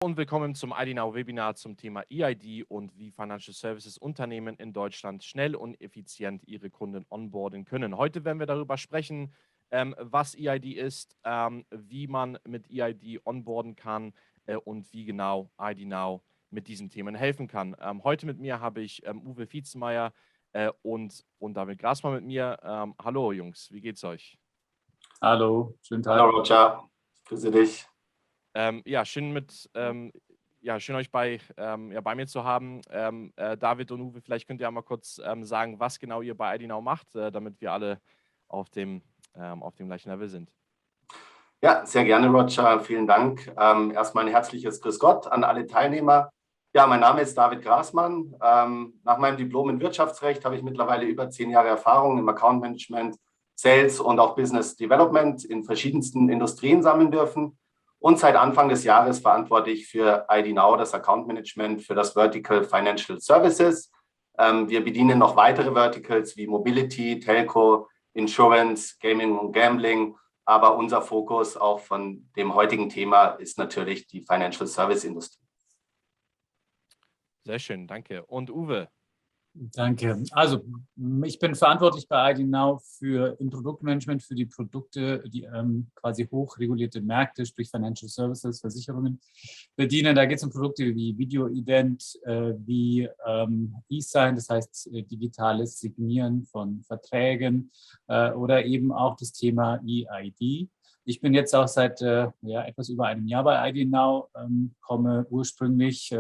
Und willkommen zum ID Now Webinar zum Thema EID und wie Financial Services Unternehmen in Deutschland schnell und effizient ihre Kunden onboarden können. Heute werden wir darüber sprechen, was EID ist, wie man mit EID onboarden kann und wie genau ID Now mit diesen Themen helfen kann. Heute mit mir habe ich Uwe Vietzenmeier und David Grasmann mit mir. Hallo Jungs, wie geht's euch? Hallo, schönen Tag. Hallo Roger, grüße dich. Schön euch bei mir zu haben. David und Uwe, vielleicht könnt ihr einmal kurz sagen, was genau ihr bei ID Now macht, damit wir alle auf dem gleichen Level sind. Ja, sehr gerne, Roger. Vielen Dank. Erstmal ein herzliches Grüß Gott an alle Teilnehmer. Ja, mein Name ist David Grasmann. Nach meinem Diplom in Wirtschaftsrecht habe ich mittlerweile über 10 Jahre Erfahrung im Account Management, Sales und auch Business Development in verschiedensten Industrien sammeln dürfen. Und seit Anfang des Jahres verantworte ich für ID Now das Account Management für das Vertical Financial Services. Wir bedienen noch weitere Verticals wie Mobility, Telco, Insurance, Gaming und Gambling. Aber unser Fokus auch von dem heutigen Thema ist natürlich die Financial Service Industrie. Sehr schön, danke. Und Uwe? Danke. Also ich bin verantwortlich bei ID Now im Produktmanagement für die Produkte, die quasi hochregulierte Märkte, sprich Financial Services, Versicherungen bedienen. Da geht es um Produkte wie Video-Ident, wie E-Sign, das heißt digitales Signieren von Verträgen oder eben auch das Thema EID. Ich bin jetzt auch seit etwas über einem Jahr bei ID Now, komme ursprünglich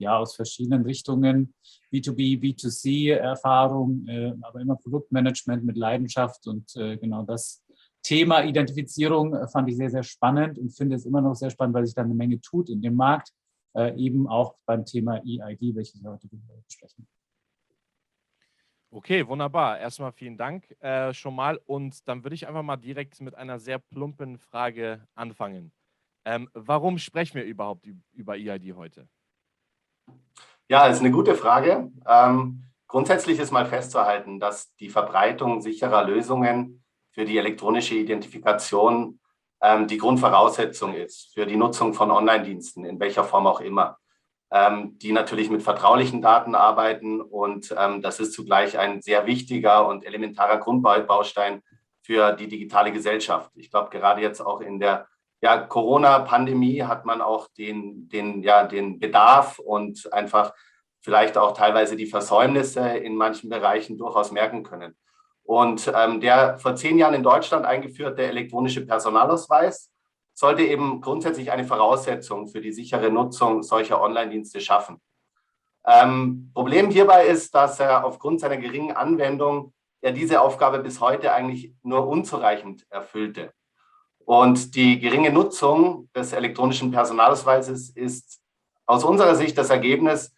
aus verschiedenen Richtungen, B2B, B2C-Erfahrung, aber immer Produktmanagement mit Leidenschaft und genau das Thema Identifizierung fand ich sehr, sehr spannend und finde es immer noch sehr spannend, weil sich da eine Menge tut in dem Markt, eben auch beim Thema EID, welches wir heute besprechen. Okay, wunderbar. Erstmal vielen Dank schon mal. Und dann würde ich einfach mal direkt mit einer sehr plumpen Frage anfangen. Warum sprechen wir überhaupt über EID heute? Ja, das ist eine gute Frage. Grundsätzlich ist mal festzuhalten, dass die Verbreitung sicherer Lösungen für die elektronische Identifikation die Grundvoraussetzung ist für die Nutzung von Online-Diensten, in welcher Form auch immer. Die natürlich mit vertraulichen Daten arbeiten und das ist zugleich ein sehr wichtiger und elementarer Grundbaustein für die digitale Gesellschaft. Ich glaube, gerade jetzt auch in der Corona-Pandemie hat man auch den Bedarf und einfach vielleicht auch teilweise die Versäumnisse in manchen Bereichen durchaus merken können. Und der vor 10 Jahren in Deutschland eingeführte elektronische Personalausweis sollte eben grundsätzlich eine Voraussetzung für die sichere Nutzung solcher Online-Dienste schaffen. Problem hierbei ist, dass er aufgrund seiner geringen Anwendung diese Aufgabe bis heute eigentlich nur unzureichend erfüllte. Und die geringe Nutzung des elektronischen Personalausweises ist aus unserer Sicht das Ergebnis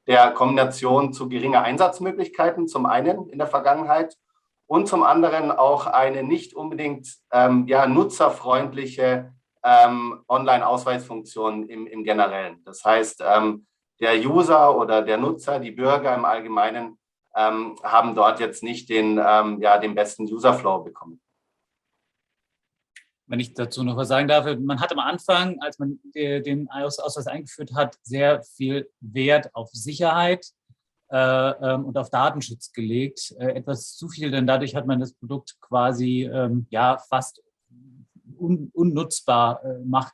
der Kombination zu geringer Einsatzmöglichkeiten, zum einen in der Vergangenheit und zum anderen auch eine nicht unbedingt nutzerfreundliche Online-Ausweisfunktion im Generellen. Das heißt, der User oder der Nutzer, die Bürger im Allgemeinen, haben dort jetzt nicht den besten User-Flow bekommen. Wenn ich dazu noch was sagen darf, man hat am Anfang, als man den Ausweis eingeführt hat, sehr viel Wert auf Sicherheit und auf Datenschutz gelegt. Etwas zu viel, denn dadurch hat man das Produkt quasi fast unnutzbar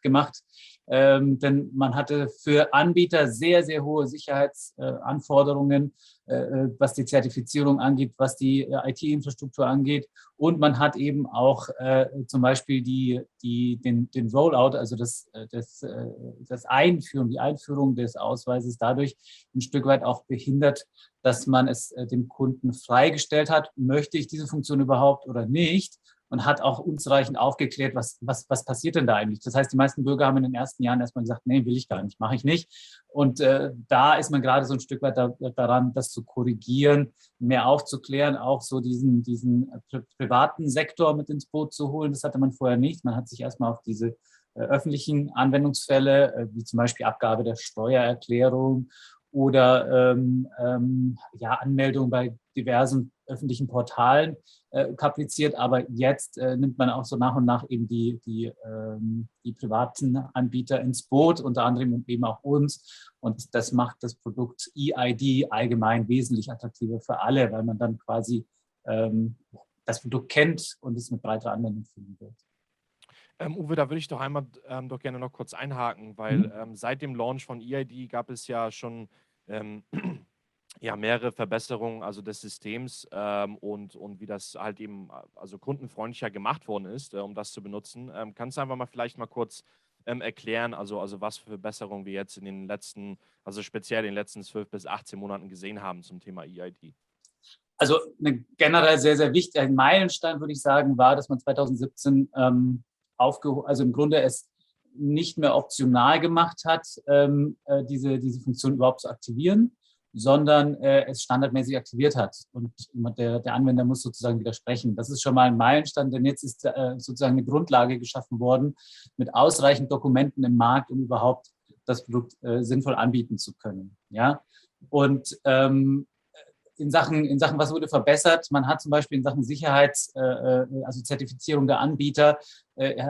gemacht. Denn man hatte für Anbieter sehr, sehr hohe Sicherheitsanforderungen, was die Zertifizierung angeht, was die IT-Infrastruktur angeht. Und man hat eben auch zum Beispiel den Rollout, also die Einführung des Ausweises dadurch ein Stück weit auch behindert, dass man es dem Kunden freigestellt hat. Möchte ich diese Funktion überhaupt oder nicht? Und hat auch unzureichend aufgeklärt, was passiert denn da eigentlich. Das heißt, die meisten Bürger haben in den ersten Jahren erstmal gesagt, nee, will ich gar nicht, mache ich nicht. Und da ist man gerade so ein Stück weit daran, das zu korrigieren, mehr aufzuklären, auch so diesen privaten Sektor mit ins Boot zu holen. Das hatte man vorher nicht. Man hat sich erstmal auf diese öffentlichen Anwendungsfälle, wie zum Beispiel Abgabe der Steuererklärung oder Anmeldung bei diversen öffentlichen Portalen kapriziert. Aber jetzt nimmt man auch so nach und nach eben die privaten Anbieter ins Boot, unter anderem eben auch uns. Und das macht das Produkt eID allgemein wesentlich attraktiver für alle, weil man dann quasi das Produkt kennt und es mit breiterer Anwendung finden wird. Uwe, da würde ich doch einmal doch gerne noch kurz einhaken, weil seit dem Launch von eID gab es ja schon ähm, ja, mehrere Verbesserungen also des Systems und wie das halt eben also kundenfreundlicher gemacht worden ist, um das zu benutzen. Kannst du einfach mal vielleicht mal kurz erklären, also was für Verbesserungen wir jetzt in den letzten, also speziell in den letzten 12 bis 18 Monaten gesehen haben zum Thema eID? Also generell sehr, sehr wichtig, ein Meilenstein, würde ich sagen, war, dass man 2017 also im Grunde es nicht mehr optional gemacht hat, diese Funktion überhaupt zu aktivieren, sondern es standardmäßig aktiviert hat. Und der Anwender muss sozusagen widersprechen. Das ist schon mal ein Meilenstein, denn jetzt ist sozusagen eine Grundlage geschaffen worden mit ausreichend Dokumenten im Markt, um überhaupt das Produkt sinnvoll anbieten zu können. Ja? Und in Sachen, was wurde verbessert? Man hat zum Beispiel in Sachen also Zertifizierung der Anbieter,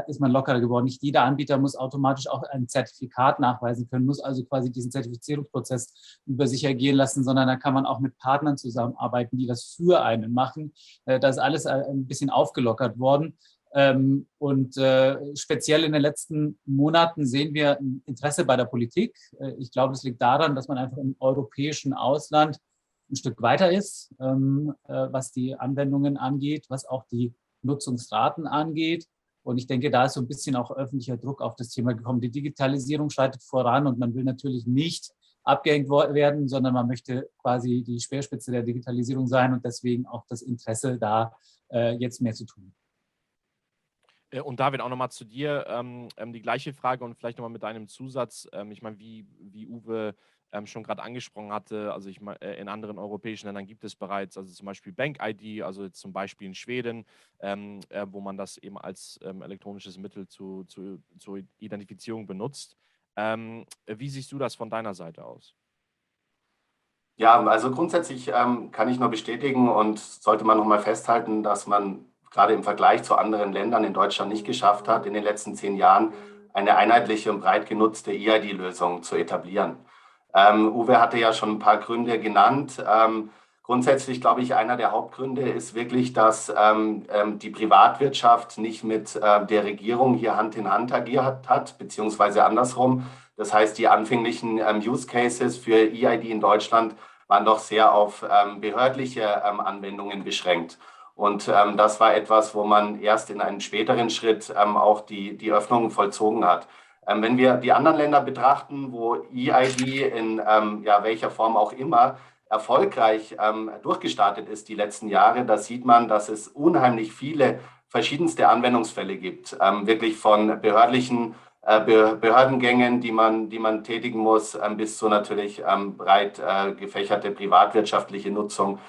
ist man lockerer geworden. Nicht jeder Anbieter muss automatisch auch ein Zertifikat nachweisen können, muss also quasi diesen Zertifizierungsprozess über sich ergehen lassen, sondern da kann man auch mit Partnern zusammenarbeiten, die das für einen machen. Da ist alles ein bisschen aufgelockert worden. Speziell in den letzten Monaten sehen wir ein Interesse bei der Politik. Ich glaube, es liegt daran, dass man einfach im europäischen Ausland ein Stück weiter ist, was die Anwendungen angeht, was auch die Nutzungsraten angeht. Und ich denke, da ist so ein bisschen auch öffentlicher Druck auf das Thema gekommen. Die Digitalisierung schreitet voran und man will natürlich nicht abgehängt werden, sondern man möchte quasi die Speerspitze der Digitalisierung sein und deswegen auch das Interesse da, jetzt mehr zu tun. Und David, auch nochmal zu dir die gleiche Frage und vielleicht nochmal mit deinem Zusatz. Ich meine, wie Uwe schon gerade angesprochen hatte, also ich meine, in anderen europäischen Ländern gibt es bereits, also zum Beispiel Bank-ID, also jetzt zum Beispiel in Schweden, wo man das eben als elektronisches Mittel zur Identifizierung benutzt. Wie siehst du das von deiner Seite aus? Ja, also grundsätzlich kann ich nur bestätigen und sollte man nochmal festhalten, dass man gerade im Vergleich zu anderen Ländern in Deutschland nicht geschafft hat, in den letzten 10 Jahren eine einheitliche und breit genutzte eID-Lösung zu etablieren. Uwe hatte ja schon ein paar Gründe genannt. Grundsätzlich glaube ich, einer der Hauptgründe ist wirklich, dass die Privatwirtschaft nicht mit der Regierung hier Hand in Hand agiert hat, beziehungsweise andersrum. Das heißt, die anfänglichen Use Cases für eID in Deutschland waren doch sehr auf behördliche Anwendungen beschränkt. Und das war etwas, wo man erst in einem späteren Schritt auch die Öffnung vollzogen hat. Wenn wir die anderen Länder betrachten, wo eID in welcher Form auch immer erfolgreich durchgestartet ist die letzten Jahre, da sieht man, dass es unheimlich viele verschiedenste Anwendungsfälle gibt, wirklich von Behördengängen, die man tätigen muss, bis zu natürlich breit gefächerte privatwirtschaftliche Nutzung,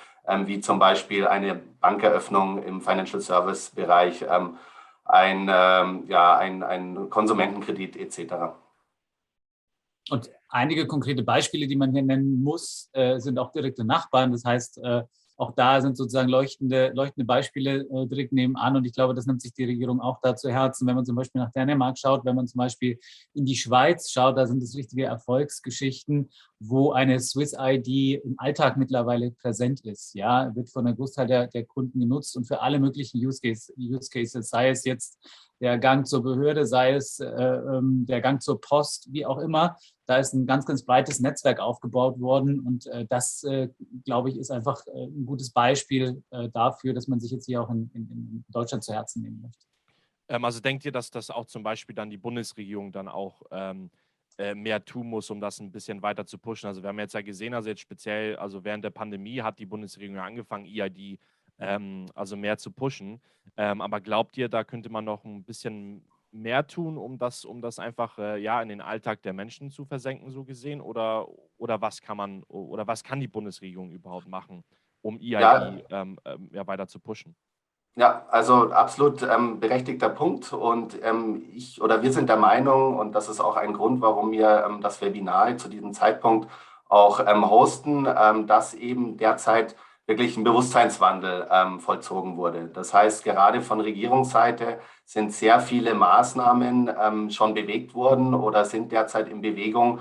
wie zum Beispiel eine Bankeröffnung im Financial Service Bereich, ein Konsumentenkredit etc. Und einige konkrete Beispiele, die man hier nennen muss, sind auch direkte Nachbarn. Das heißt, auch da sind sozusagen leuchtende Beispiele direkt nebenan. Und ich glaube, das nimmt sich die Regierung auch da zu Herzen. Wenn man zum Beispiel nach Dänemark schaut, wenn man zum Beispiel in die Schweiz schaut, da sind es richtige Erfolgsgeschichten, wo eine Swiss-ID im Alltag mittlerweile präsent ist. Ja, wird von einem Großteil der Kunden genutzt und für alle möglichen Use Cases, sei es jetzt der Gang zur Behörde, sei es der Gang zur Post, wie auch immer. Da ist ein ganz, ganz breites Netzwerk aufgebaut worden und das, glaube ich, ist einfach ein gutes Beispiel dafür, dass man sich jetzt hier auch in Deutschland zu Herzen nehmen möchte. Also denkt ihr, dass das auch zum Beispiel dann die Bundesregierung dann auch mehr tun muss, um das ein bisschen weiter zu pushen? Also wir haben jetzt ja gesehen, also jetzt speziell, also während der Pandemie hat die Bundesregierung ja angefangen, eID also mehr zu pushen. Aber glaubt ihr, da könnte man noch ein bisschen mehr tun, um das einfach in den Alltag der Menschen zu versenken, so gesehen? Oder was kann die Bundesregierung überhaupt machen, um eID weiter zu pushen? Ja, also absolut berechtigter Punkt und wir sind der Meinung, und das ist auch ein Grund, warum wir das Webinar zu diesem Zeitpunkt auch hosten, dass eben derzeit wirklich ein Bewusstseinswandel vollzogen wurde. Das heißt, gerade von Regierungsseite sind sehr viele Maßnahmen schon bewegt worden oder sind derzeit in Bewegung.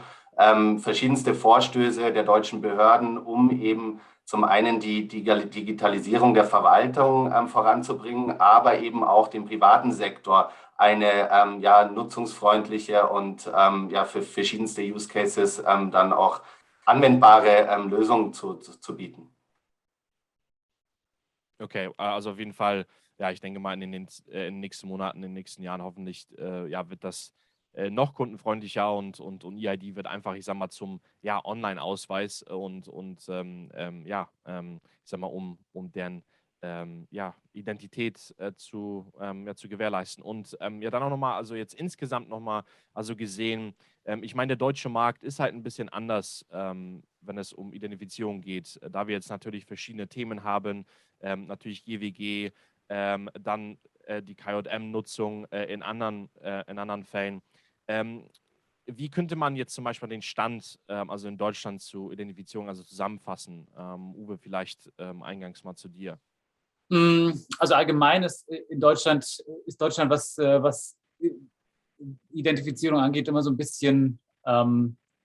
Verschiedenste Vorstöße der deutschen Behörden, um eben zum einen die Digitalisierung der Verwaltung voranzubringen, aber eben auch dem privaten Sektor eine nutzungsfreundliche und für verschiedenste Use Cases dann auch anwendbare Lösungen zu bieten. Okay, also auf jeden Fall, ja, ich denke mal, in den nächsten Monaten, in den nächsten Jahren hoffentlich, wird das noch kundenfreundlicher und EID wird einfach, ich sag mal, zum Online-Ausweis ich sag mal, um deren Identität zu gewährleisten. Und dann auch nochmal, also jetzt insgesamt nochmal, also gesehen, ich meine, der deutsche Markt ist halt ein bisschen anders, wenn es um Identifizierung geht, da wir jetzt natürlich verschiedene Themen haben, natürlich GWG, dann die KJM-Nutzung in anderen Fällen. Wie könnte man jetzt zum Beispiel den Stand, also in Deutschland zur Identifizierung, also zusammenfassen? Uwe, vielleicht eingangs mal zu dir. Also allgemein ist Deutschland, was Identifizierung angeht, immer so ein bisschen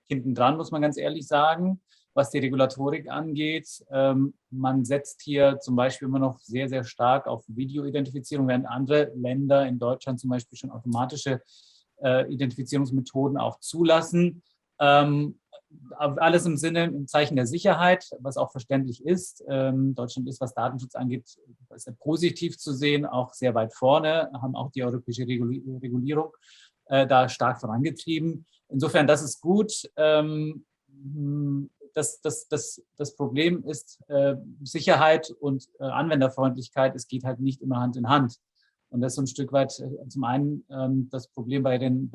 hinten dran, muss man ganz ehrlich sagen, was die Regulatorik angeht. Man setzt hier zum Beispiel immer noch sehr, sehr stark auf Videoidentifizierung, während andere Länder in Deutschland zum Beispiel schon automatische Identifizierungsmethoden auch zulassen. Alles im Zeichen der Sicherheit, was auch verständlich ist. Deutschland ist, was Datenschutz angeht, sehr positiv zu sehen, auch sehr weit vorne, haben auch die europäische Regulierung da stark vorangetrieben. Insofern, das ist gut. Das Problem ist Sicherheit und Anwenderfreundlichkeit. Es geht halt nicht immer Hand in Hand. Und das ist so ein Stück weit zum einen das Problem bei den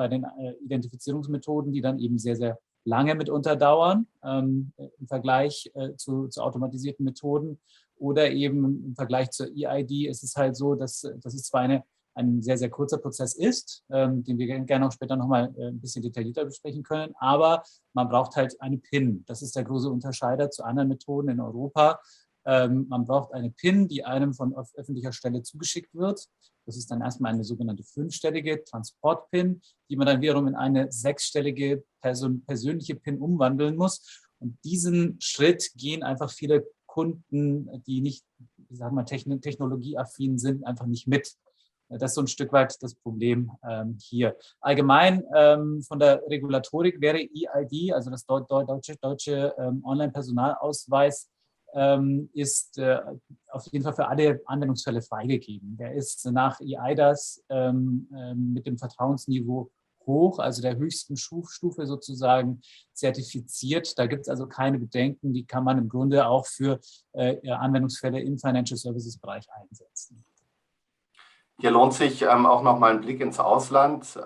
Identifizierungsmethoden, die dann eben sehr, sehr lange mitunter dauern im Vergleich zu automatisierten Methoden. Oder eben im Vergleich zur EID ist es halt so, dass es zwar ein sehr, sehr kurzer Prozess ist, den wir gerne auch später nochmal ein bisschen detaillierter besprechen können, aber man braucht halt eine PIN. Das ist der große Unterscheider zu anderen Methoden in Europa. Man braucht eine PIN, die einem von öffentlicher Stelle zugeschickt wird. Das ist dann erstmal eine sogenannte 5-stellige Transport-PIN, die man dann wiederum in eine 6-stellige persönliche PIN umwandeln muss. Und diesen Schritt gehen einfach viele Kunden, die nicht, ich sag mal, technologieaffin sind, einfach nicht mit. Das ist so ein Stück weit das Problem hier. Allgemein von der Regulatorik wäre EID, also das deutsche Online-Personalausweis, ist auf jeden Fall für alle Anwendungsfälle freigegeben. Der ist nach eIDAS mit dem Vertrauensniveau hoch, also der höchsten Stufe sozusagen zertifiziert. Da gibt es also keine Bedenken, die kann man im Grunde auch für Anwendungsfälle im Financial Services Bereich einsetzen. Hier lohnt sich auch nochmal ein Blick ins Ausland.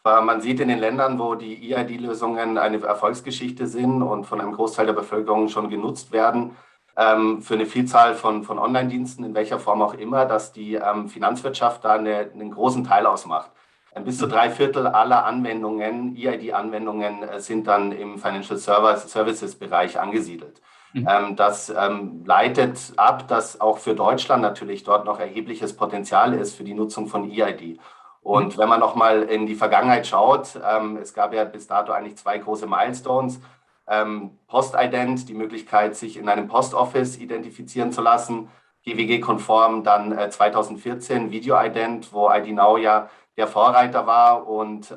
Man sieht in den Ländern, wo die EID-Lösungen eine Erfolgsgeschichte sind und von einem Großteil der Bevölkerung schon genutzt werden, für eine Vielzahl von Online-Diensten, in welcher Form auch immer, dass die Finanzwirtschaft da einen großen Teil ausmacht. Bis zu 3/4 aller Anwendungen, EID-Anwendungen, sind dann im Financial Services-Bereich angesiedelt. Das leitet ab, dass auch für Deutschland natürlich dort noch erhebliches Potenzial ist für die Nutzung von EID. Und wenn man noch mal in die Vergangenheit schaut, es gab ja bis dato eigentlich 2 große Milestones. Postident, die Möglichkeit, sich in einem Postoffice identifizieren zu lassen, GWG-konform dann 2014 Videoident, wo ID Now ja der Vorreiter war. Und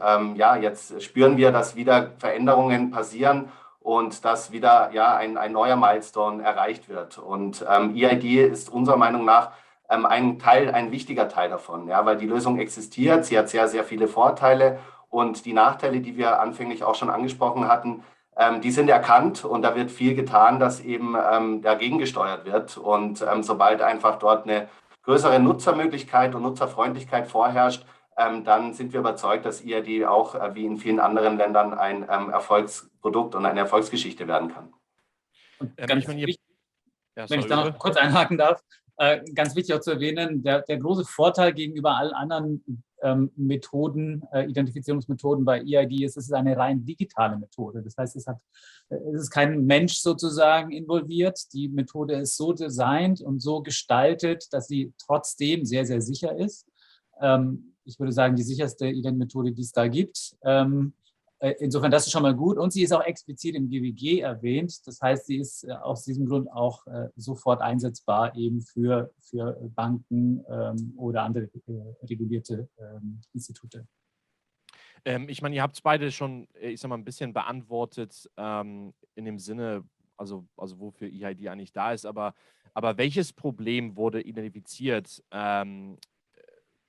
jetzt spüren wir, dass wieder Veränderungen passieren und dass wieder ein neuer Milestone erreicht wird. Und EID ist unserer Meinung nach ein wichtiger Teil davon, weil die Lösung existiert, sie hat sehr, sehr viele Vorteile und die Nachteile, die wir anfänglich auch schon angesprochen hatten, die sind erkannt und da wird viel getan, dass eben dagegen gesteuert wird. Und sobald einfach dort eine größere Nutzermöglichkeit und Nutzerfreundlichkeit vorherrscht, dann sind wir überzeugt, dass EID auch wie in vielen anderen Ländern ein Erfolgsprodukt und eine Erfolgsgeschichte werden kann. Wenn ich da noch kurz einhaken darf, Ganz wichtig auch zu erwähnen, der große Vorteil gegenüber allen anderen Methoden, Identifizierungsmethoden bei EID ist, es ist eine rein digitale Methode. Das heißt, es ist kein Mensch sozusagen involviert. Die Methode ist so designt und so gestaltet, dass sie trotzdem sehr, sehr sicher ist. Ich würde sagen, die sicherste Ident-Methode, die es da gibt. Insofern, das ist schon mal gut. Und sie ist auch explizit im GWG erwähnt. Das heißt, sie ist aus diesem Grund auch sofort einsetzbar eben für Banken oder andere regulierte Institute. Ich meine, ihr habt es beide schon, ich sag mal, ein bisschen beantwortet in dem Sinne, also wofür EID eigentlich da ist, aber welches Problem wurde identifiziert,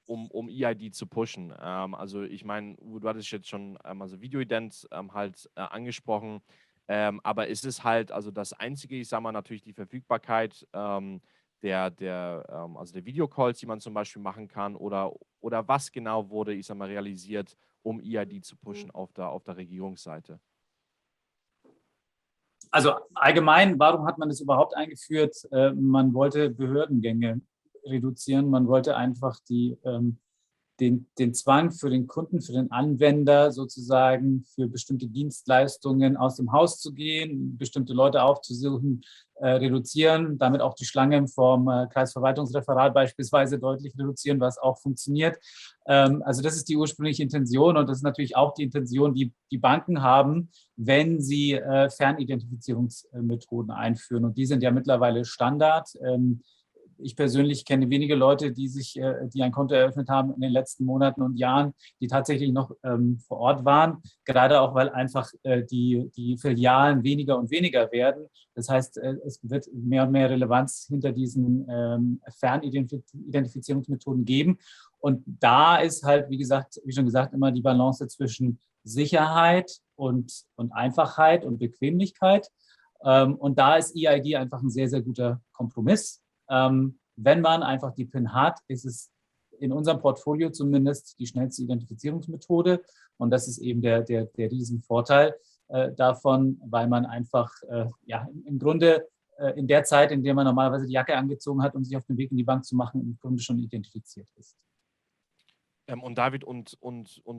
um EID zu pushen? Also ich meine, du hattest jetzt schon also Videoident halt angesprochen, aber ist es halt also das Einzige, ich sag mal natürlich die Verfügbarkeit also der Videocalls, die man zum Beispiel machen kann, oder was genau wurde, ich sag mal, realisiert, um EID zu pushen auf der Regierungsseite? Also allgemein, warum hat man das überhaupt eingeführt? Man wollte Behördengänge reduzieren. Man wollte einfach den Zwang für den Kunden, für den Anwender sozusagen für bestimmte Dienstleistungen aus dem Haus zu gehen, bestimmte Leute aufzusuchen, reduzieren, damit auch die Schlange vom Kreisverwaltungsreferat beispielsweise deutlich reduzieren, was auch funktioniert. Also das ist die ursprüngliche Intention und das ist natürlich auch die Intention, die die Banken haben, wenn sie Fernidentifizierungsmethoden einführen. Und die sind ja mittlerweile Standard. Ich persönlich kenne wenige Leute, die ein Konto eröffnet haben in den letzten Monaten und Jahren, die tatsächlich noch vor Ort waren, gerade auch, weil einfach die Filialen weniger und weniger werden. Das heißt, es wird mehr und mehr Relevanz hinter diesen Fernidentifizierungsmethoden geben. Und da ist halt, wie schon gesagt, immer die Balance zwischen Sicherheit und Einfachheit und Bequemlichkeit. Und da ist EID einfach ein sehr, sehr guter Kompromiss. Wenn man einfach die PIN hat, ist es in unserem Portfolio zumindest die schnellste Identifizierungsmethode. Und das ist eben der Riesenvorteil davon, weil man einfach im Grunde in der Zeit, in der man normalerweise die Jacke angezogen hat, um sich auf den Weg in die Bank zu machen, im Grunde schon identifiziert ist. Und David, und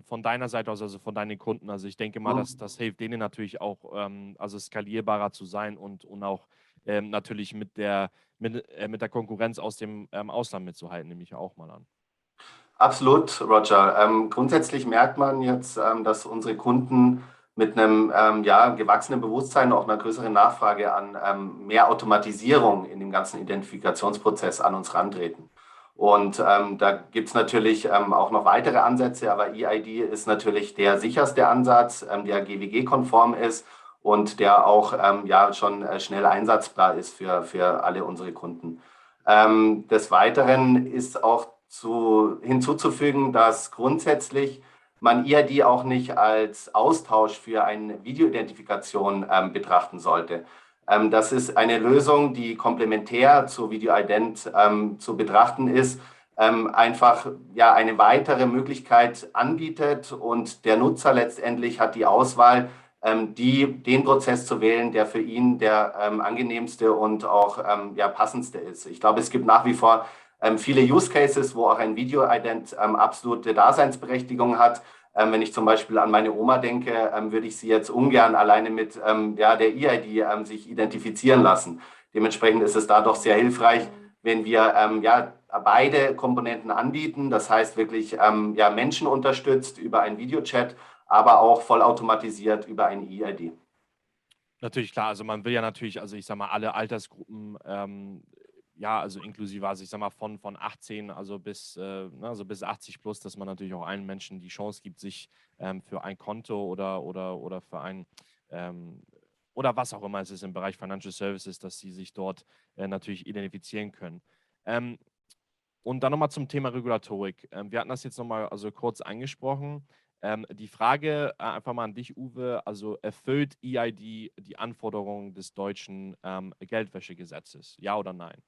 von deiner Seite aus, also von deinen Kunden, also ich denke mal, das hilft denen natürlich auch, also skalierbarer zu sein und auch natürlich mit der Konkurrenz aus dem Ausland mitzuhalten, nehme ich ja auch mal an. Absolut, Roger. Grundsätzlich merkt man jetzt, dass unsere Kunden mit einem gewachsenen Bewusstsein, auch einer größeren Nachfrage an mehr Automatisierung in dem ganzen Identifikationsprozess an uns rantreten. Und da gibt es natürlich auch noch weitere Ansätze, aber EID ist natürlich der sicherste Ansatz, der GWG-konform ist und der auch schon schnell einsatzbar ist für alle unsere Kunden. Des Weiteren ist auch hinzuzufügen, dass grundsätzlich man EID auch nicht als Austausch für eine Videoidentifikation betrachten sollte. Das ist eine Lösung, die komplementär zu Videoident zu betrachten ist, einfach eine weitere Möglichkeit anbietet und der Nutzer letztendlich hat die Auswahl, den Prozess zu wählen, der für ihn der angenehmste und auch passendste ist. Ich glaube, es gibt nach wie vor viele Use Cases, wo auch ein Video-Ident absolute Daseinsberechtigung hat. Wenn ich zum Beispiel an meine Oma denke, würde ich sie jetzt ungern alleine mit der EID sich identifizieren lassen. Dementsprechend ist es da doch sehr hilfreich, wenn wir beide Komponenten anbieten. Das heißt wirklich Menschen unterstützt über einen Videochat, aber auch vollautomatisiert über ein EID. Natürlich, klar, also man will ja natürlich, also ich sag mal, alle Altersgruppen, also inklusive, also ich sag mal, von 18, also bis 80 plus, dass man natürlich auch allen Menschen die Chance gibt, sich für ein Konto oder für ein oder was auch immer es ist im Bereich Financial Services, dass sie sich dort natürlich identifizieren können. Und dann nochmal zum Thema Regulatorik. Wir hatten das jetzt nochmal also kurz angesprochen. Die Frage einfach mal an dich, Uwe, also erfüllt EID die Anforderungen des deutschen Geldwäschegesetzes? Ja oder nein?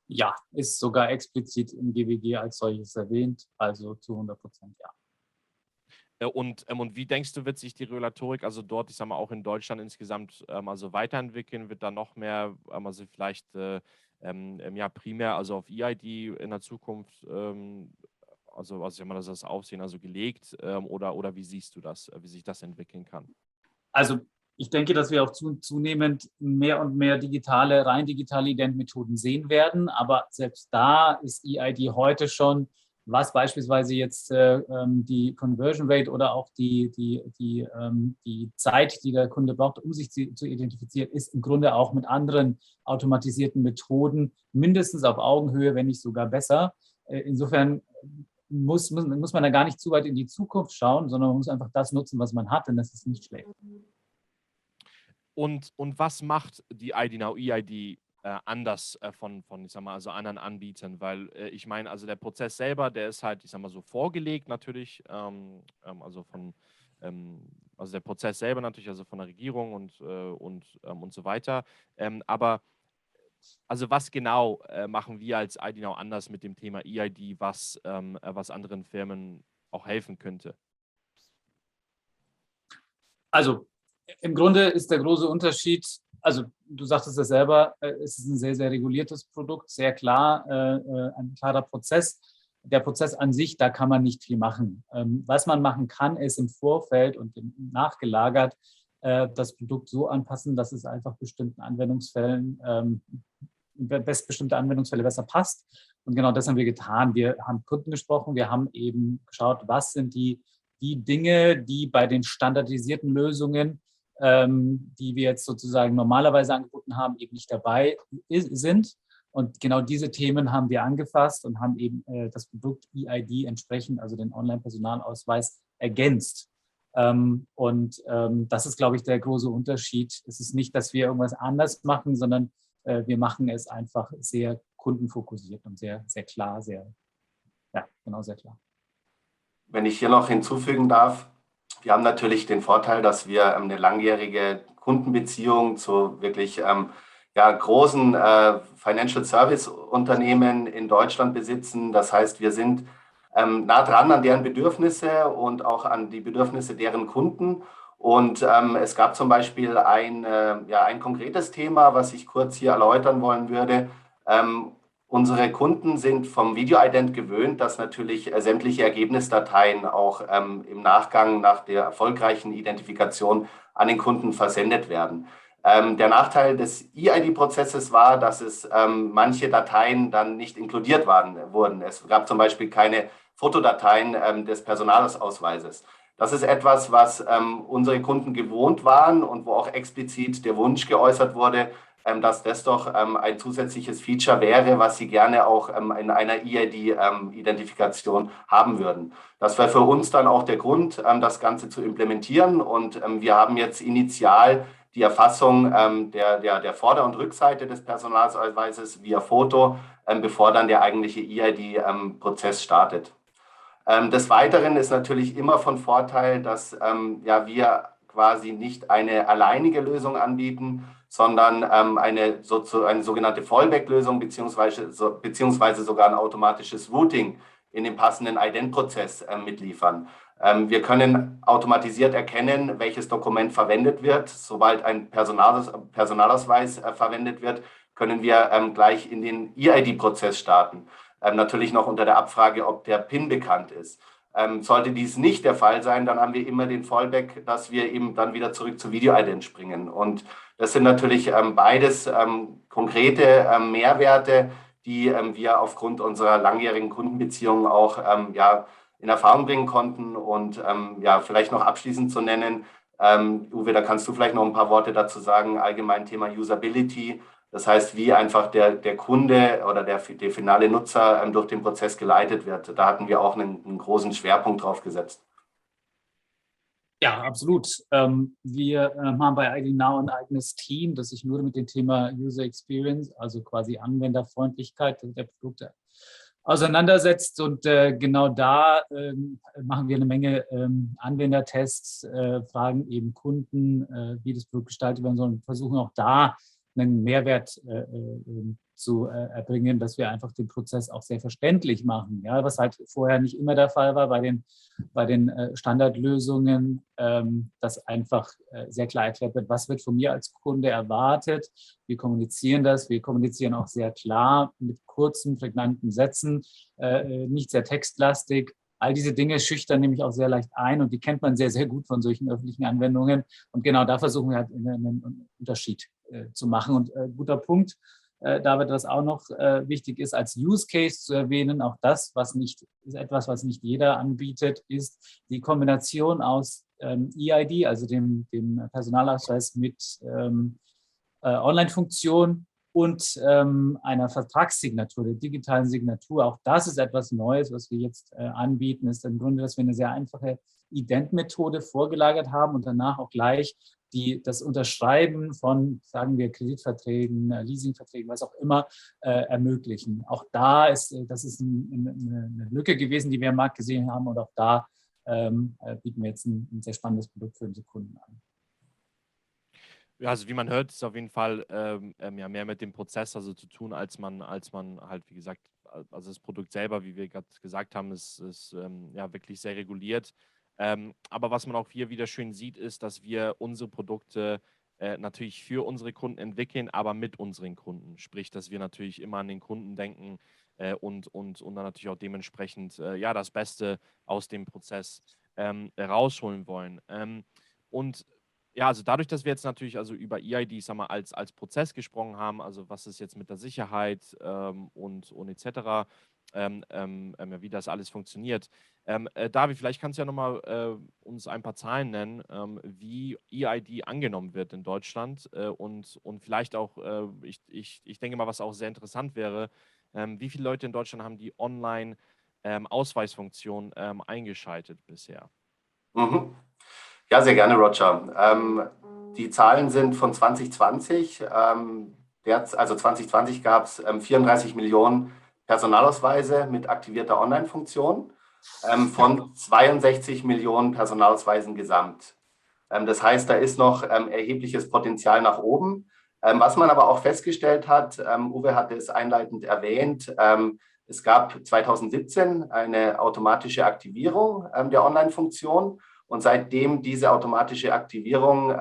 Ja, ist sogar explizit im GWG als solches erwähnt, also zu 100% ja. Und wie denkst du, wird sich die Regulatorik also dort, ich sage mal auch in Deutschland insgesamt also weiterentwickeln? Wird da noch mehr, also vielleicht ja, primär also auf EID in der Zukunft, also ich sag mal, das Aufsehen also gelegt, oder wie siehst du das, wie sich das entwickeln kann? Also ich denke, dass wir auch zunehmend mehr und mehr rein digitale Ident-Methoden sehen werden. Aber selbst da ist EID heute schon, was beispielsweise jetzt die Conversion Rate oder auch die Zeit, die der Kunde braucht, um sich zu identifizieren, ist im Grunde auch mit anderen automatisierten Methoden mindestens auf Augenhöhe, wenn nicht sogar besser. Insofern muss man da gar nicht zu weit in die Zukunft schauen, sondern man muss einfach das nutzen, was man hat, denn das ist nicht schlecht. Und was macht die ID Now EID anders von, ich sag mal, also anderen Anbietern? Weil ich meine, also der Prozess selber, der ist halt, ich sag mal, so vorgelegt natürlich, also also der Prozess selber natürlich, also von der Regierung und so weiter. Aber also was genau machen wir als ID Now anders mit dem Thema EID, was anderen Firmen auch helfen könnte? Also im Grunde ist der große Unterschied, also du sagtest es selber, es ist ein sehr, sehr reguliertes Produkt, sehr klar, ein klarer Prozess. Der Prozess an sich, da kann man nicht viel machen. Was man machen kann, ist im Vorfeld und nachgelagert das Produkt so anpassen, dass es einfach bestimmte Anwendungsfälle besser passt. Und genau das haben wir getan. Wir haben Kunden gesprochen, wir haben eben geschaut, was sind die Dinge, die bei den standardisierten Lösungen, die wir jetzt sozusagen normalerweise angeboten haben, eben nicht dabei sind. Und genau diese Themen haben wir angefasst und haben eben das Produkt EID entsprechend, also den Online-Personalausweis, ergänzt. Das ist, glaube ich, der große Unterschied. Es ist nicht, dass wir irgendwas anders machen, sondern wir machen es einfach sehr kundenfokussiert und sehr, sehr klar, sehr klar. Wenn ich hier noch hinzufügen darf, wir haben natürlich den Vorteil, dass wir eine langjährige Kundenbeziehung zu wirklich großen Financial Service Unternehmen in Deutschland besitzen. Das heißt, wir sind nah dran an deren Bedürfnisse und auch an die Bedürfnisse deren Kunden. Und es gab zum Beispiel ein konkretes Thema, was ich kurz hier erläutern wollen würde. Unsere Kunden sind vom Videoident gewöhnt, dass natürlich sämtliche Ergebnisdateien auch im Nachgang nach der erfolgreichen Identifikation an den Kunden versendet werden. Der Nachteil des EID-Prozesses war, dass es manche Dateien dann nicht inkludiert wurden. Es gab zum Beispiel keine Fotodateien des Personalausweises. Das ist etwas, was unsere Kunden gewohnt waren und wo auch explizit der Wunsch geäußert wurde, dass das doch ein zusätzliches Feature wäre, was sie gerne auch in einer EID-Identifikation haben würden. Das wäre für uns dann auch der Grund, das Ganze zu implementieren. Und wir haben jetzt initial die Erfassung der Vorder- und Rückseite des Personalausweises via Foto, bevor dann der eigentliche EID-Prozess startet. Des Weiteren ist natürlich immer von Vorteil, dass wir quasi nicht eine alleinige Lösung anbieten, sondern eine sogenannte Fallback-Lösung beziehungsweise sogar ein automatisches Routing in den passenden Ident-Prozess mitliefern. Wir können automatisiert erkennen, welches Dokument verwendet wird. Sobald ein Personalausweis verwendet wird, können wir gleich in den EID-Prozess starten. Natürlich noch unter der Abfrage, ob der PIN bekannt ist. Sollte dies nicht der Fall sein, dann haben wir immer den Fallback, dass wir eben dann wieder zurück zu Video-Ident springen. Und das sind natürlich beides konkrete Mehrwerte, die wir aufgrund unserer langjährigen Kundenbeziehungen auch in Erfahrung bringen konnten. Und vielleicht noch abschließend zu nennen, Uwe, da kannst du vielleicht noch ein paar Worte dazu sagen, allgemein Thema Usability. Das heißt, wie einfach der Kunde oder der finale Nutzer durch den Prozess geleitet wird. Da hatten wir auch einen großen Schwerpunkt drauf gesetzt. Ja, absolut. Wir haben bei ID Now ein eigenes Team, das sich nur mit dem Thema User Experience, also quasi Anwenderfreundlichkeit der Produkte auseinandersetzt. Und genau da machen wir eine Menge Anwendertests, fragen eben Kunden, wie das Produkt gestaltet werden soll und versuchen auch da einen Mehrwert zu erbringen, dass wir einfach den Prozess auch sehr verständlich machen, ja, was halt vorher nicht immer der Fall war bei den Standardlösungen, dass einfach sehr klar erklärt wird, was wird von mir als Kunde erwartet. Wir kommunizieren das, wir kommunizieren auch sehr klar mit kurzen, prägnanten Sätzen, nicht sehr textlastig. All diese Dinge schüchtern nämlich auch sehr leicht ein und die kennt man sehr, sehr gut von solchen öffentlichen Anwendungen. Und genau da versuchen wir halt einen Unterschied zu machen. Und guter Punkt, David, was auch noch wichtig ist, als Use Case zu erwähnen, auch das, was nicht, ist etwas, was nicht jeder anbietet, ist die Kombination aus EID, also dem Personalausweis mit Online-Funktion und einer Vertragssignatur, der digitalen Signatur. Auch das ist etwas Neues, was wir jetzt anbieten, ist im Grunde, dass wir eine sehr einfache Ident-Methode vorgelagert haben und danach auch gleich das Unterschreiben von, sagen wir, Kreditverträgen, Leasingverträgen, was auch immer, ermöglichen. Auch da das ist eine Lücke gewesen, die wir im Markt gesehen haben und auch da bieten wir jetzt ein sehr spannendes Produkt für unsere Kunden an. Ja, also wie man hört, ist auf jeden Fall ja, mehr mit dem Prozess also zu tun, als man halt, wie gesagt, also das Produkt selber, wie wir gerade gesagt haben, ist ja wirklich sehr reguliert. Aber was man auch hier wieder schön sieht, ist, dass wir unsere Produkte natürlich für unsere Kunden entwickeln, aber mit unseren Kunden. Sprich, dass wir natürlich immer an den Kunden denken und dann natürlich auch dementsprechend ja, das Beste aus dem Prozess rausholen wollen. Und ja, also dadurch, dass wir jetzt natürlich also über EID, sag mal, als Prozess gesprochen haben, also was ist jetzt mit der Sicherheit und etc., wie das alles funktioniert. David, vielleicht kannst du ja nochmal uns ein paar Zahlen nennen, wie EID angenommen wird in Deutschland und vielleicht auch, ich denke mal, was auch sehr interessant wäre, wie viele Leute in Deutschland haben die Online-Ausweisfunktion eingeschaltet bisher? Mhm. Ja, sehr gerne, Roger. Die Zahlen sind von 2020. Also 2020 gab es 34 Millionen Personalausweise mit aktivierter Online-Funktion von 62 Millionen Personalausweisen gesamt. Das heißt, da ist noch erhebliches Potenzial nach oben. Was man aber auch festgestellt hat, Uwe hatte es einleitend erwähnt, es gab 2017 eine automatische Aktivierung der Online-Funktion. Und seitdem diese automatische Aktivierung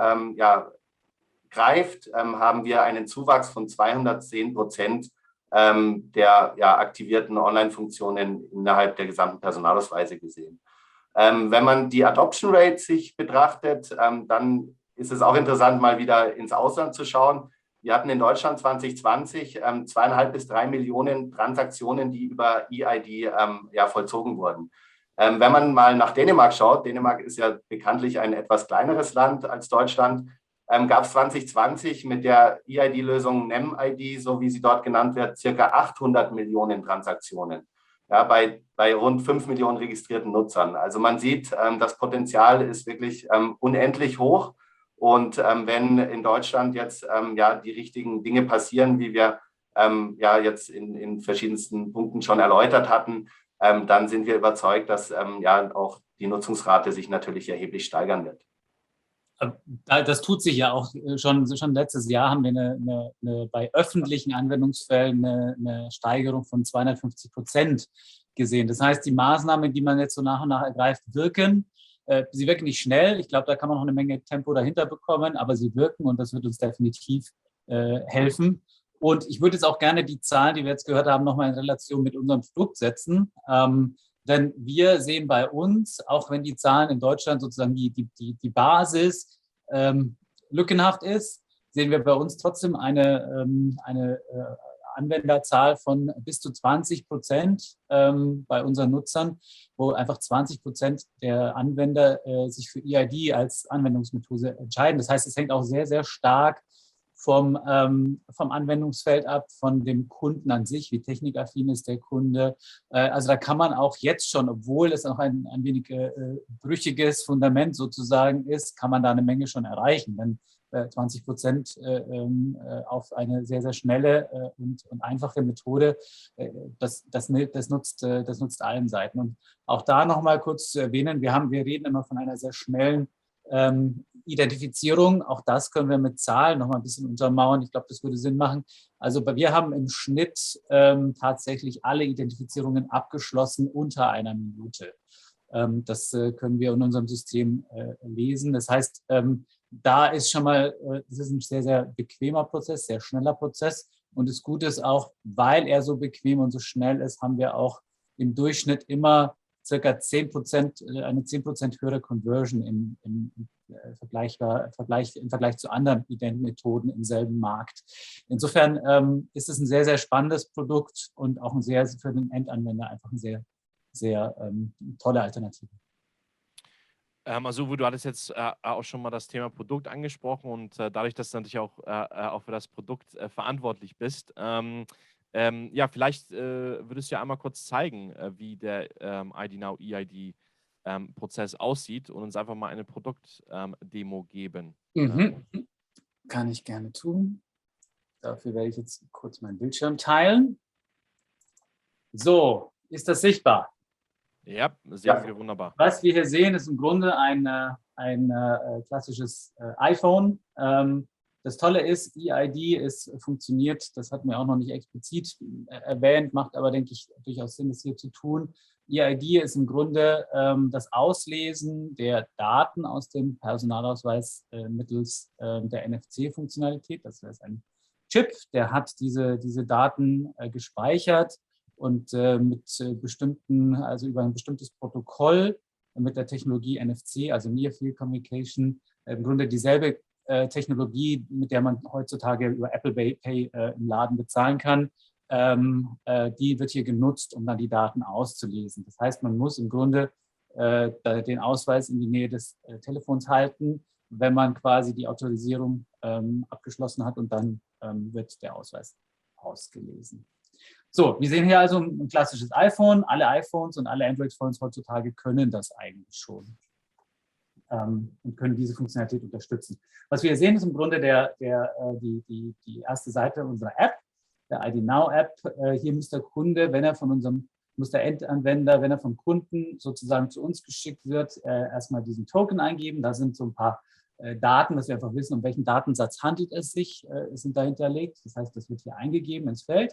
greift, haben wir einen Zuwachs von 210% der aktivierten Online-Funktionen innerhalb der gesamten Personalausweise gesehen. Wenn man die Adoption Rate sich betrachtet, dann ist es auch interessant, mal wieder ins Ausland zu schauen. Wir hatten in Deutschland 2020 2,5 bis 3 Millionen Transaktionen, die über EID vollzogen wurden. Wenn man mal nach Dänemark schaut, Dänemark ist ja bekanntlich ein etwas kleineres Land als Deutschland, gab es 2020 mit der EID-Lösung NemID, so wie sie dort genannt wird, circa 800 Millionen Transaktionen, ja, bei rund 5 Millionen registrierten Nutzern. Also man sieht, das Potenzial ist wirklich unendlich hoch. Und wenn in Deutschland jetzt die richtigen Dinge passieren, wie wir jetzt in verschiedensten Punkten schon erläutert hatten, dann sind wir überzeugt, dass auch die Nutzungsrate sich natürlich erheblich steigern wird. Das tut sich ja auch schon letztes Jahr haben wir bei öffentlichen Anwendungsfällen eine Steigerung von 250% gesehen. Das heißt, die Maßnahmen, die man jetzt so nach und nach ergreift, wirken. Sie wirken nicht schnell. Ich glaube, da kann man noch eine Menge Tempo dahinter bekommen, aber sie wirken und das wird uns definitiv helfen. Und ich würde jetzt auch gerne die Zahlen, die wir jetzt gehört haben, nochmal in Relation mit unserem Produkt setzen. Denn wir sehen bei uns, auch wenn die Zahlen in Deutschland sozusagen die Basis lückenhaft ist, sehen wir bei uns trotzdem eine Anwenderzahl von bis zu 20% bei unseren Nutzern, wo einfach 20% der Anwender sich für EID als Anwendungsmethode entscheiden. Das heißt, es hängt auch sehr, sehr stark vom Anwendungsfeld ab, von dem Kunden an sich, wie technikaffin ist der Kunde. Also da kann man auch jetzt schon, obwohl es auch ein wenig brüchiges Fundament sozusagen ist, kann man da eine Menge schon erreichen. Denn 20% auf eine sehr, sehr schnelle und einfache Methode, das nutzt allen Seiten. Und auch da nochmal kurz zu erwähnen, wir reden immer von einer sehr schnellen Identifizierung, auch das können wir mit Zahlen noch mal ein bisschen untermauern. Ich glaube, das würde Sinn machen. Also wir haben im Schnitt tatsächlich alle Identifizierungen abgeschlossen unter einer Minute. Das können wir in unserem System lesen. Das heißt, da ist schon mal, das ist ein sehr, sehr bequemer Prozess, sehr schneller Prozess. Und das Gute ist auch, weil er so bequem und so schnell ist, haben wir auch im Durchschnitt immer circa 10%, eine 10% höhere Conversion im Vergleich zu anderen Ident-Methoden im selben Markt. Insofern ist es ein sehr, sehr spannendes Produkt und auch ein sehr, für den Endanwender einfach ein sehr, sehr tolle Alternative. Also, du hattest jetzt auch schon mal das Thema Produkt angesprochen und dadurch, dass du natürlich auch für das Produkt verantwortlich bist, ja, vielleicht würdest du ja einmal kurz zeigen, wie der ID Now EID-Prozess aussieht und uns einfach mal eine Produktdemo geben. Kann ich gerne tun. Dafür werde ich jetzt kurz meinen Bildschirm teilen. So, ist das sichtbar? Ja, sehr viel, wunderbar. Was wir hier sehen, ist im Grunde ein klassisches iPhone. Das Tolle ist, EID funktioniert, das hatten wir auch noch nicht explizit erwähnt, macht aber, denke ich, durchaus Sinn, das hier zu tun. EID ist im Grunde das Auslesen der Daten aus dem Personalausweis mittels der NFC-Funktionalität. Das heißt, ein Chip, der hat diese Daten gespeichert und also über ein bestimmtes Protokoll mit der Technologie NFC, also Near Field Communication, im Grunde dieselbe Technologie, mit der man heutzutage über Apple Pay im Laden bezahlen kann, die wird hier genutzt, um dann die Daten auszulesen. Das heißt, man muss im Grunde den Ausweis in die Nähe des Telefons halten, wenn man quasi die Autorisierung abgeschlossen hat, und dann wird der Ausweis ausgelesen. So, wir sehen hier also ein klassisches iPhone. Alle iPhones und alle Android-Phones heutzutage können das eigentlich schon und können diese Funktionalität unterstützen. Was wir hier sehen, ist im Grunde die erste Seite unserer App, der ID Now App. Hier muss der Kunde, muss der Endanwender, wenn er vom Kunden sozusagen zu uns geschickt wird, erstmal diesen Token eingeben. Da sind so ein paar Daten, dass wir einfach wissen, um welchen Datensatz handelt es sich, sind da hinterlegt. Das heißt, das wird hier eingegeben ins Feld.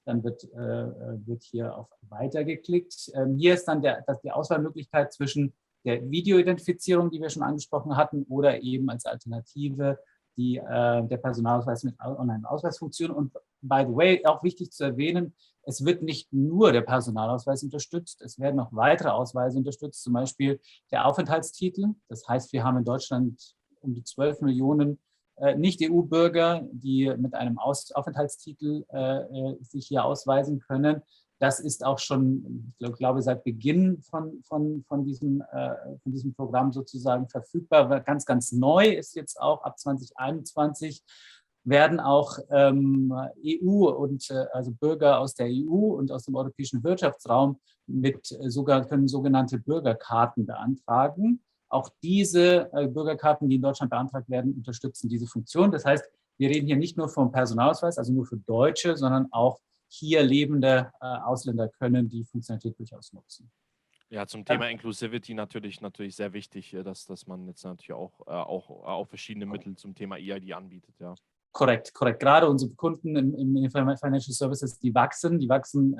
Dann wird hier auf Weiter geklickt. Hier ist dann die Auswahlmöglichkeit zwischen der Videoidentifizierung, die wir schon angesprochen hatten, oder eben als Alternative der Personalausweis mit Online-Ausweisfunktion. Und by the way, auch wichtig zu erwähnen, es wird nicht nur der Personalausweis unterstützt, es werden auch weitere Ausweise unterstützt, zum Beispiel der Aufenthaltstitel. Das heißt, wir haben in Deutschland um die 12 Millionen Nicht-EU-Bürger, die mit einem Aufenthaltstitel sich hier ausweisen können. Das ist auch schon, ich glaube, seit Beginn von diesem Programm sozusagen verfügbar. Ganz, ganz neu ist jetzt auch ab 2021 werden auch EU und also Bürger aus der EU und aus dem europäischen Wirtschaftsraum können sogenannte Bürgerkarten beantragen. Auch diese Bürgerkarten, die in Deutschland beantragt werden, unterstützen diese Funktion. Das heißt, wir reden hier nicht nur vom Personalausweis, also nur für Deutsche, sondern auch hier lebende Ausländer können die Funktionalität durchaus nutzen. Ja, zum Thema Inclusivity natürlich sehr wichtig, dass man jetzt natürlich auch verschiedene Mittel zum Thema EID anbietet, ja. Korrekt. Gerade unsere Kunden in Financial Services, die wachsen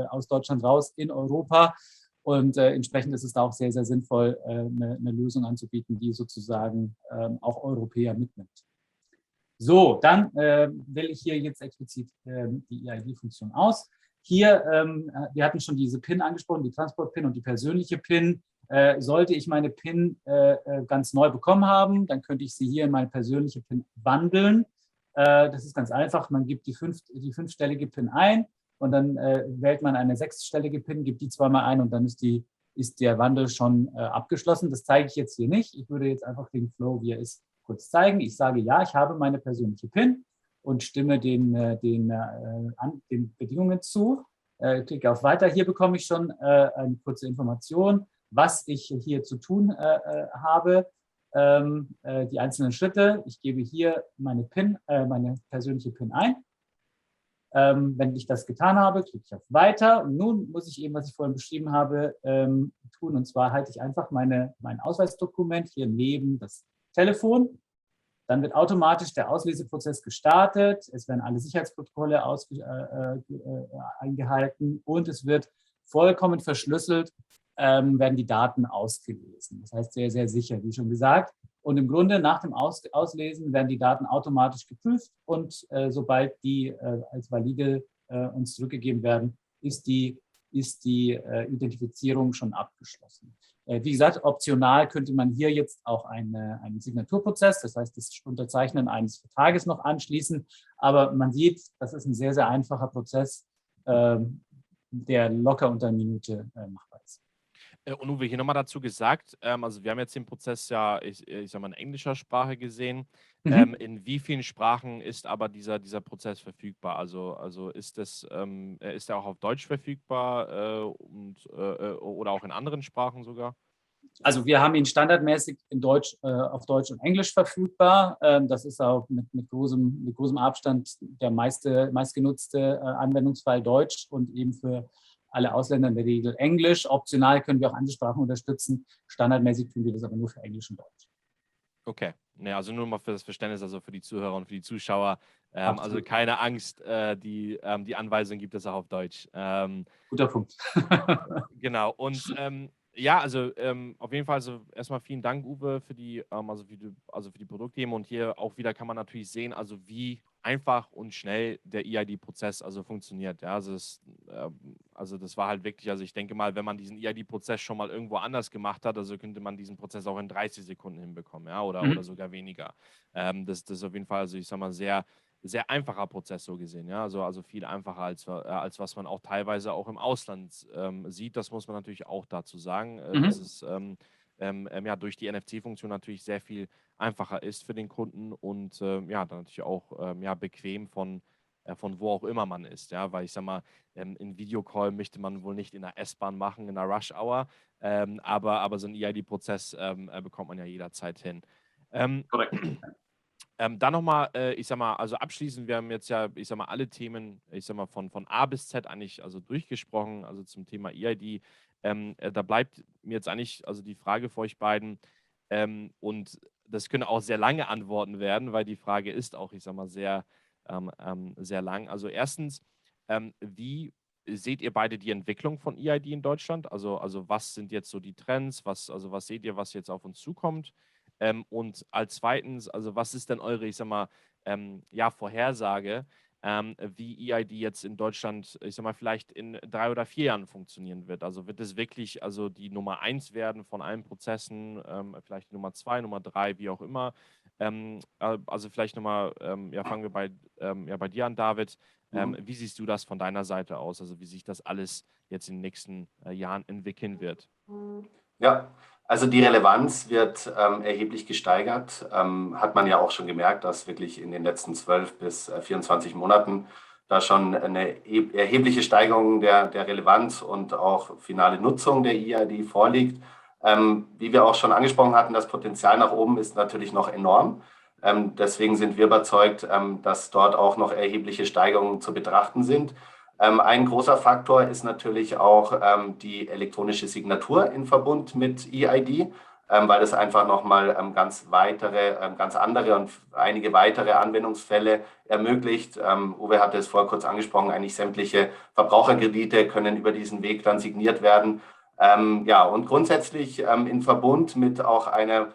aus Deutschland raus in Europa. Und entsprechend ist es da auch sehr, sehr sinnvoll, eine Lösung anzubieten, die sozusagen auch Europäer mitnimmt. So, dann wähle ich hier jetzt explizit die EID-Funktion aus. Hier, wir hatten schon diese PIN angesprochen, die Transport-PIN und die persönliche PIN. Sollte ich meine PIN ganz neu bekommen haben, dann könnte ich sie hier in meine persönliche PIN wandeln. Das ist ganz einfach, man gibt die fünfstellige PIN ein und dann wählt man eine sechsstellige PIN, gibt die zweimal ein und dann ist der Wandel schon abgeschlossen. Das zeige ich jetzt hier nicht. Ich würde jetzt einfach den Flow, wie er ist, kurz zeigen. Ich sage, ja, ich habe meine persönliche PIN und stimme den Bedingungen zu. Klicke auf Weiter. Hier bekomme ich schon eine kurze Information, was ich hier zu tun habe. Die einzelnen Schritte. Ich gebe hier meine persönliche PIN ein. Wenn ich das getan habe, klicke ich auf Weiter. Und nun muss ich eben, was ich vorhin beschrieben habe, tun. Und zwar halte ich einfach mein Ausweisdokument hier neben das Telefon. Dann wird automatisch der Ausleseprozess gestartet. Es werden alle Sicherheitsprotokolle eingehalten und es wird vollkommen verschlüsselt, werden die Daten ausgelesen. Das heißt sehr, sehr sicher, wie schon gesagt. Und im Grunde nach dem Auslesen werden die Daten automatisch geprüft und sobald die als valide uns zurückgegeben werden, ist die Identifizierung schon abgeschlossen. Wie gesagt, optional könnte man hier jetzt auch einen Signaturprozess, das heißt das Unterzeichnen eines Vertrages noch anschließen. Aber man sieht, das ist ein sehr, sehr einfacher Prozess, der locker unter einer Minute machbar ist. Und Uwe, hier nochmal dazu gesagt, also wir haben jetzt den Prozess ja, ich sag mal, in englischer Sprache gesehen. In wie vielen Sprachen ist aber dieser Prozess verfügbar? Also ist er auch auf Deutsch verfügbar oder auch in anderen Sprachen sogar? Also wir haben ihn standardmäßig auf Deutsch und Englisch verfügbar. Das ist auch mit großem Abstand der meistgenutzte Anwendungsfall Deutsch und eben für alle Ausländer in der Regel Englisch. Optional können wir auch andere Sprachen unterstützen. Standardmäßig tun wir das aber nur für Englisch und Deutsch. Okay, ne, also nur mal für das Verständnis, also für die Zuhörer und für die Zuschauer. Also keine Angst, die Anweisung gibt es auch auf Deutsch. Guter Punkt. Genau, und ja, also auf jeden Fall, also erstmal vielen Dank, Uwe, für die Produktdemo. Und hier auch wieder kann man natürlich sehen, also wie einfach und schnell der EID-Prozess also funktioniert. Ja, also das war halt wirklich, also ich denke mal, wenn man diesen EID-Prozess schon mal irgendwo anders gemacht hat, also könnte man diesen Prozess auch in 30 Sekunden hinbekommen, ja, oder sogar weniger. Das ist auf jeden Fall, also ich sag mal, sehr, sehr einfacher Prozess so gesehen, ja, also viel einfacher als was man auch teilweise auch im Ausland sieht. Das muss man natürlich auch dazu sagen, dass es ja durch die NFC-Funktion natürlich sehr viel einfacher ist für den Kunden und ja, dann natürlich auch ja, bequem von wo auch immer man ist, ja, weil ich sag mal, in Videocall möchte man wohl nicht in der S-Bahn machen, in der Rush-Hour, aber so einen EID-Prozess bekommt man ja jederzeit hin. Korrekt. Dann nochmal, ich sag mal, also abschließend, wir haben jetzt ja, ich sag mal, alle Themen, ich sag mal, von A bis Z eigentlich also durchgesprochen, also zum Thema EID. Da bleibt mir jetzt eigentlich also die Frage für euch beiden, und das können auch sehr lange Antworten werden, weil die Frage ist auch, ich sag mal, sehr, sehr lang. Also erstens, wie seht ihr beide die Entwicklung von EID in Deutschland? Also was sind jetzt so die Trends? Was seht ihr, was jetzt auf uns zukommt? Und als zweitens, also was ist denn eure, ich sag mal, ja, Vorhersage, wie EID jetzt in Deutschland, ich sag mal, vielleicht in 3 oder 4 Jahren funktionieren wird? Also wird es wirklich also die Nummer 1 werden von allen Prozessen, vielleicht Nummer 2, Nummer 3, wie auch immer? Also vielleicht nochmal, ja, fangen wir bei dir an, David. Wie siehst du das von deiner Seite aus? Also wie sich das alles jetzt in den nächsten Jahren entwickeln wird? Ja, also die Relevanz wird erheblich gesteigert. Hat man ja auch schon gemerkt, dass wirklich in den letzten 12 bis 24 Monaten da schon eine erhebliche Steigerung der Relevanz und auch finale Nutzung der EID vorliegt. Wie wir auch schon angesprochen hatten, das Potenzial nach oben ist natürlich noch enorm. Deswegen sind wir überzeugt, dass dort auch noch erhebliche Steigerungen zu betrachten sind. Ein großer Faktor ist natürlich auch die elektronische Signatur in Verbund mit EID, weil das einfach nochmal ganz andere und einige weitere Anwendungsfälle ermöglicht. Uwe hatte es vorher kurz angesprochen, eigentlich sämtliche Verbraucherkredite können über diesen Weg dann signiert werden. Ja, und grundsätzlich in Verbund mit auch einer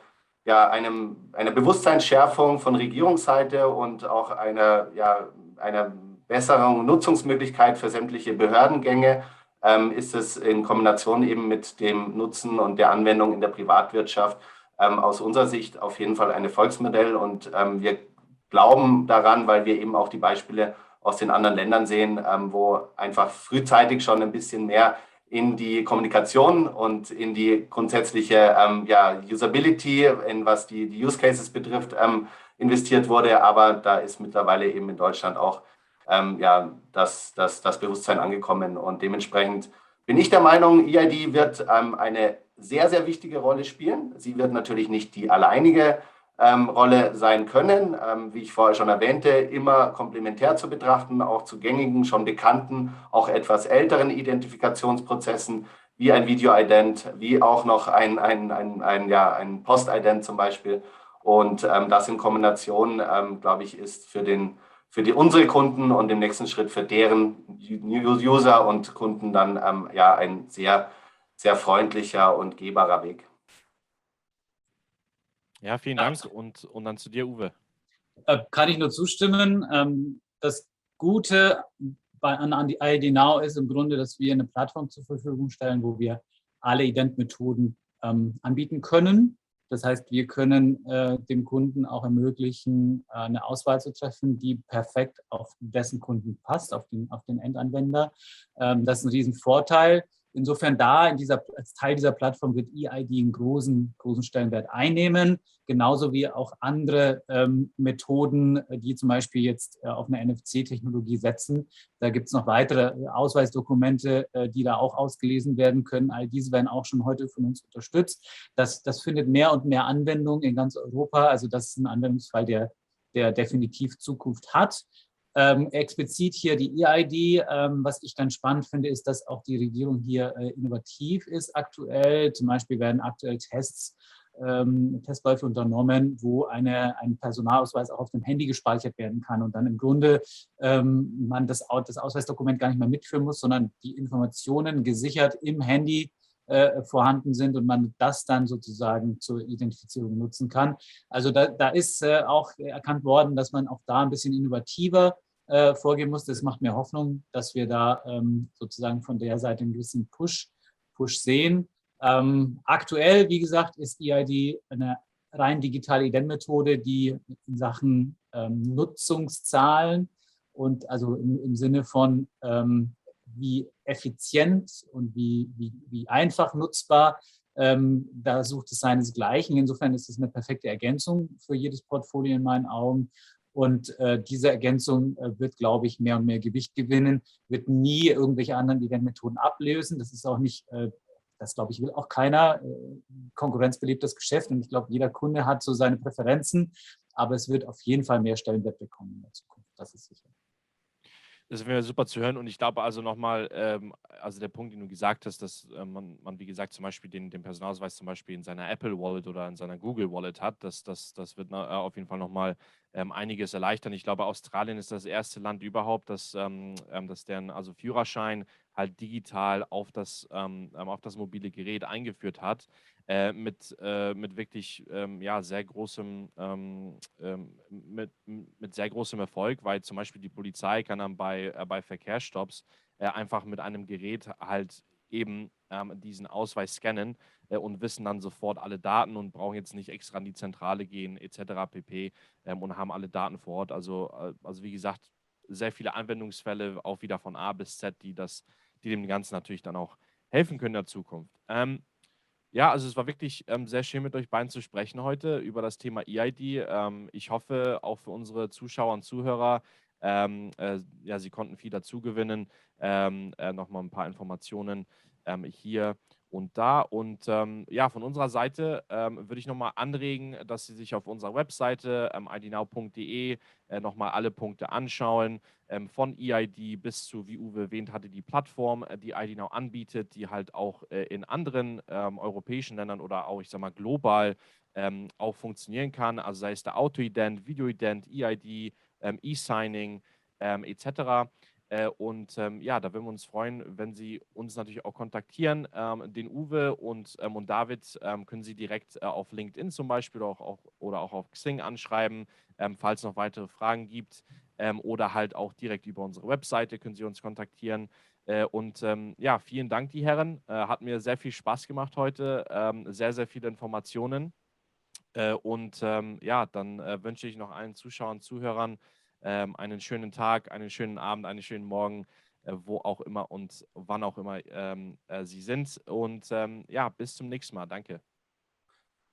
Bewusstseinsschärfung von Regierungsseite und auch einer besseren Nutzungsmöglichkeit für sämtliche Behördengänge ist es in Kombination eben mit dem Nutzen und der Anwendung in der Privatwirtschaft aus unserer Sicht auf jeden Fall ein Erfolgsmodell. Und wir glauben daran, weil wir eben auch die Beispiele aus den anderen Ländern sehen, wo einfach frühzeitig schon ein bisschen mehr in die Kommunikation und in die grundsätzliche Usability, in was die Use Cases betrifft, investiert wurde. Aber da ist mittlerweile eben in Deutschland auch das Bewusstsein angekommen. Und dementsprechend bin ich der Meinung, EID wird eine sehr, sehr wichtige Rolle spielen. Sie wird natürlich nicht die alleinige Rolle sein können, wie ich vorher schon erwähnte, immer komplementär zu betrachten, auch zu gängigen, schon bekannten, auch etwas älteren Identifikationsprozessen, wie ein Video-Ident, wie auch noch ein Post-Ident zum Beispiel. Und das in Kombination, glaube ich, ist für unsere Kunden und im nächsten Schritt für deren User und Kunden dann ja ein sehr, sehr freundlicher und gehbarer Weg. Ja, vielen Dank und dann zu dir, Uwe. Kann ich nur zustimmen. Das Gute an die ID Now ist im Grunde, dass wir eine Plattform zur Verfügung stellen, wo wir alle Ident-Methoden anbieten können. Das heißt, wir können dem Kunden auch ermöglichen, eine Auswahl zu treffen, die perfekt auf dessen Kunden passt, auf den Endanwender. Das ist ein Riesenvorteil. Insofern als Teil dieser Plattform wird EID einen großen Stellenwert einnehmen, genauso wie auch andere Methoden, die zum Beispiel jetzt auf eine NFC-Technologie setzen. Da gibt es noch weitere Ausweisdokumente, die da auch ausgelesen werden können. All diese werden auch schon heute von uns unterstützt. Das findet mehr und mehr Anwendung in ganz Europa. Also das ist ein Anwendungsfall, der definitiv Zukunft hat. Explizit hier die EID. Was ich ganz spannend finde, ist, dass auch die Regierung hier innovativ ist aktuell. Zum Beispiel werden aktuell Testläufe unternommen, wo ein Personalausweis auch auf dem Handy gespeichert werden kann und dann im Grunde man das Ausweisdokument gar nicht mehr mitführen muss, sondern die Informationen gesichert im Handy vorhanden sind und man das dann sozusagen zur Identifizierung nutzen kann. Also da ist auch erkannt worden, dass man auch da ein bisschen innovativer vorgehen muss. Das macht mir Hoffnung, dass wir da sozusagen von der Seite einen gewissen Push sehen. Aktuell, wie gesagt, ist EID eine rein digitale Ident-Methode, die in Sachen Nutzungszahlen und also im Sinne von wie effizient und wie einfach nutzbar, da sucht es seinesgleichen. Insofern ist es eine perfekte Ergänzung für jedes Portfolio in meinen Augen. Und diese Ergänzung wird, glaube ich, mehr und mehr Gewicht gewinnen, wird nie irgendwelche anderen Eventmethoden ablösen. Das ist auch nicht, das glaube ich, will auch keiner. Konkurrenzbelebtes Geschäft und ich glaube, jeder Kunde hat so seine Präferenzen, aber es wird auf jeden Fall mehr Stellenwert bekommen in der Zukunft. Das ist sicher. Das wäre super zu hören und ich glaube also nochmal, also der Punkt, den du gesagt hast, dass man, wie gesagt, zum Beispiel den Personalausweis zum Beispiel in seiner Apple Wallet oder in seiner Google Wallet hat, das wird auf jeden Fall nochmal einiges erleichtern. Ich glaube, Australien ist das erste Land überhaupt, dass deren also Führerschein halt digital auf das mobile Gerät eingeführt hat. Mit wirklich ja, sehr großem mit sehr großem Erfolg, weil zum Beispiel die Polizei kann dann bei Verkehrsstopps einfach mit einem Gerät halt eben diesen Ausweis scannen und wissen dann sofort alle Daten und brauchen jetzt nicht extra an die Zentrale gehen etc. pp. Und haben alle Daten vor Ort. Also wie gesagt, sehr viele Anwendungsfälle, auch wieder von A bis Z, die dem Ganzen natürlich dann auch helfen können in der Zukunft. Ja, also es war wirklich sehr schön mit euch beiden zu sprechen heute über das Thema EID. Ich hoffe auch für unsere Zuschauer und Zuhörer, ja, sie konnten viel dazugewinnen. Nochmal ein paar Informationen hier und da. Und ja, von unserer Seite würde ich nochmal anregen, dass Sie sich auf unserer Webseite idnow.de nochmal alle Punkte anschauen, von EID bis zu, wie Uwe erwähnt hatte, die Plattform, die IDnow anbietet, die halt auch in anderen europäischen Ländern oder auch, ich sag mal, global auch funktionieren kann. Also sei es der Auto-Ident, Video-Ident, EID, E-Signing etc. Und ja, da würden wir uns freuen, wenn Sie uns natürlich auch kontaktieren. Den Uwe und David können Sie direkt auf LinkedIn zum Beispiel oder auch auf Xing anschreiben, falls es noch weitere Fragen gibt. Oder halt auch direkt über unsere Webseite können Sie uns kontaktieren. Und ja, vielen Dank, die Herren. Hat mir sehr viel Spaß gemacht heute. Sehr, sehr viele Informationen. Und ja, dann wünsche ich noch allen Zuschauern, Zuhörern einen schönen Tag, einen schönen Abend, einen schönen Morgen, wo auch immer und wann auch immer Sie sind. Und ja, bis zum nächsten Mal. Danke.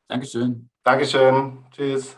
Dankeschön. Dankeschön. Tschüss.